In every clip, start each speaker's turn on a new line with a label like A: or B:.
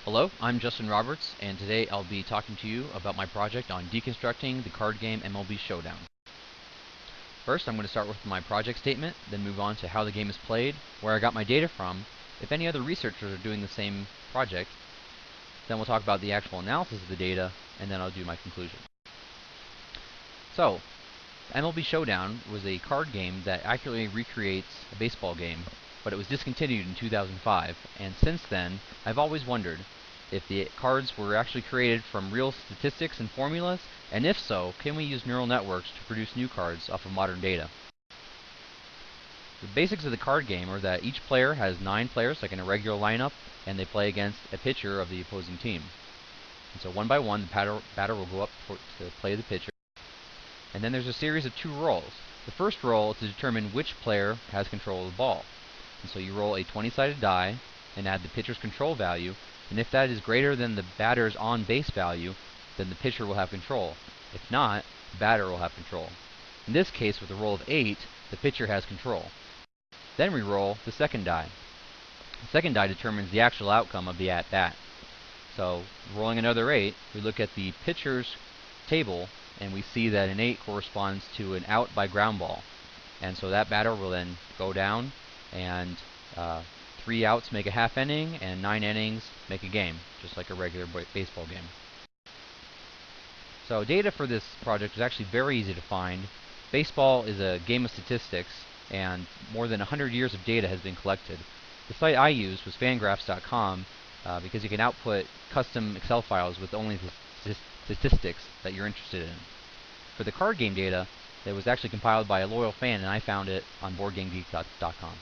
A: Hello, I'm Justin Roberts, and today I'll be talking to you about my project on deconstructing the card game MLB Showdown. First, I'm going to start with my project statement, then move on to how the game is played, where I got my data from, if any other researchers are doing the same project. Then we'll talk about the actual analysis of the data, and then I'll do my conclusion. So, MLB Showdown was a card game that accurately recreates a baseball game, but it was discontinued in 2005, and since then, I've always wondered if the cards were actually created from real statistics and formulas, and if so, can we use neural networks to produce new cards off of modern data? The basics of the card game are that each player has 9 players, like in a regular lineup, and they play against a pitcher of the opposing team. And so one by one, the batter will go up to play the pitcher. And then there's a series of 2 rolls. The first roll is to determine which player has control of the ball. And so you roll a 20-sided die and add the pitcher's control value, and if that is greater than the batter's on-base value, then the pitcher will have control. If not, the batter will have control. In this case, with a roll of 8, the pitcher has control. Then we roll the second die. The second die determines the actual outcome of the at-bat. So, rolling another 8, we look at the pitcher's table, and we see that an 8 corresponds to an out by ground ball. And so that batter will then go down, and 3 outs make a half inning, and 9 innings make a game, just like a regular baseball game. So data for this project is actually very easy to find. Baseball is a game of statistics, and more than 100 years of data has been collected. The site I used was fangraphs.com because you can output custom Excel files with only the statistics that you're interested in. For the card game data, it was actually compiled by a loyal fan, and I found it on BoardGameGeek.com.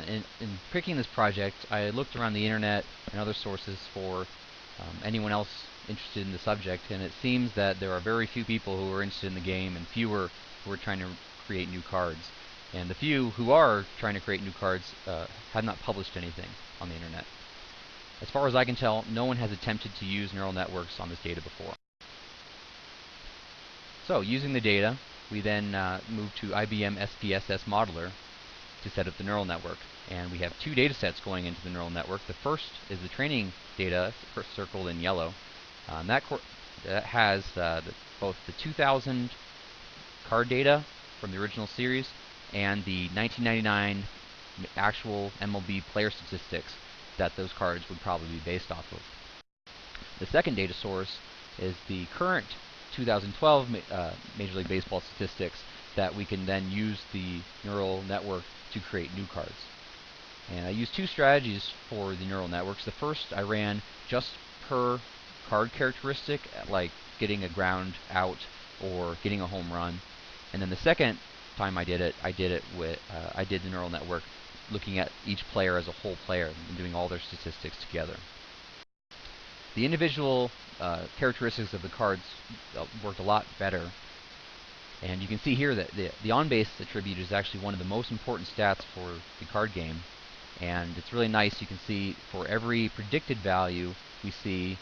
A: In picking this project, I looked around the internet and other sources for anyone else interested in the subject, and it seems that there are very few people who are interested in the game and fewer who are trying to create new cards. And the few who are trying to create new cards have not published anything on the internet. As far as I can tell, no one has attempted to use neural networks on this data before. So, using the data, we then move to IBM SPSS Modeler to set up the neural network. And we have 2 data sets going into the neural network. The first is the training data, circled in yellow. That has both the 2000 card data from the original series and the 1999 actual MLB player statistics that those cards would probably be based off of. The second data source is the current 2012 Major League Baseball statistics that we can then use the neural network to create new cards. And I used 2 strategies for the neural networks. The first I ran just per card characteristic, like getting a ground out or getting a home run. And then the second time I did the neural network looking at each player as a whole player and doing all their statistics together. The individual characteristics of the cards worked a lot better. And you can see here that the on-base attribute is actually one of the most important stats for the card game. And it's really nice. You can see for every predicted value, we see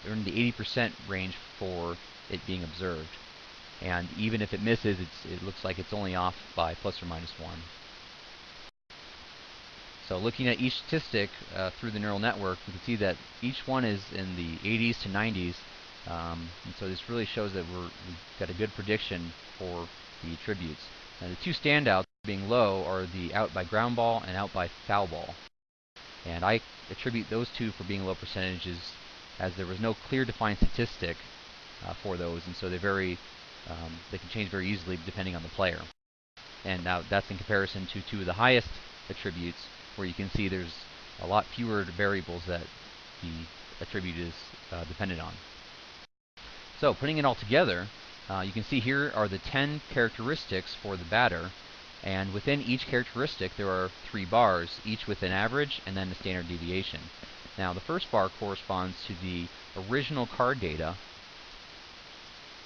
A: in the 80% range for it being observed. And even if it misses, it looks like it's only off by plus or minus 1. So looking at each statistic through the neural network, we can see that each one is in the 80s to 90s. And so this really shows that we've got a good prediction for the attributes. Now the 2 standouts being low are the out by ground ball and out by foul ball. And I attribute those 2 for being low percentages as there was no clear defined statistic for those, and so they can change very easily depending on the player. And now that's in comparison to 2 of the highest attributes, where you can see there's a lot fewer variables that the attribute is dependent on. So putting it all together, you can see here are the 10 characteristics for the batter, and within each characteristic there are 3 bars, each with an average and then a standard deviation. Now the first bar corresponds to the original card data,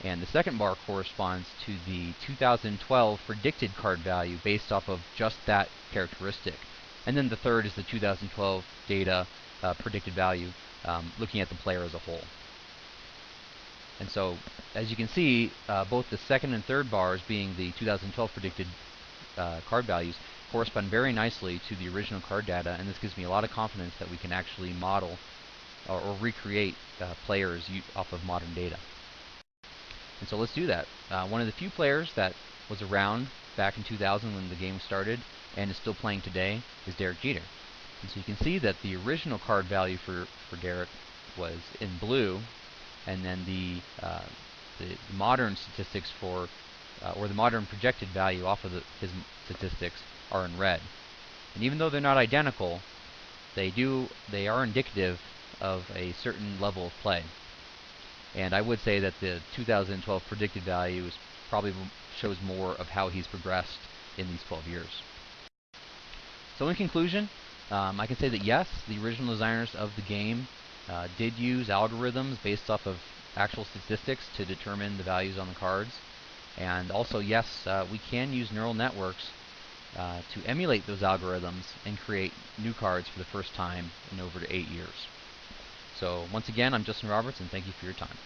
A: and the second bar corresponds to the 2012 predicted card value based off of just that characteristic. And then the third is the 2012 data predicted value looking at the player as a whole. And so, as you can see, both the second and third bars being the 2012 predicted card values correspond very nicely to the original card data, and this gives me a lot of confidence that we can actually model or recreate players off of modern data. And so let's do that. One of the few players that was around back in 2000 when the game started and is still playing today is Derek Jeter. And so you can see that the original card value for Derek was in blue, and then the modern statistics for, or the modern projected value off of his statistics are in red. And even though they're not identical, they are indicative of a certain level of play. And I would say that the 2012 predicted value is probably shows more of how he's progressed in these 12 years. So in conclusion, I can say that yes, the original designers of the game did use algorithms based off of actual statistics to determine the values on the cards. And also, yes, we can use neural networks to emulate those algorithms and create new cards for the first time in over 8 years. So once again, I'm Justin Roberts, and thank you for your time.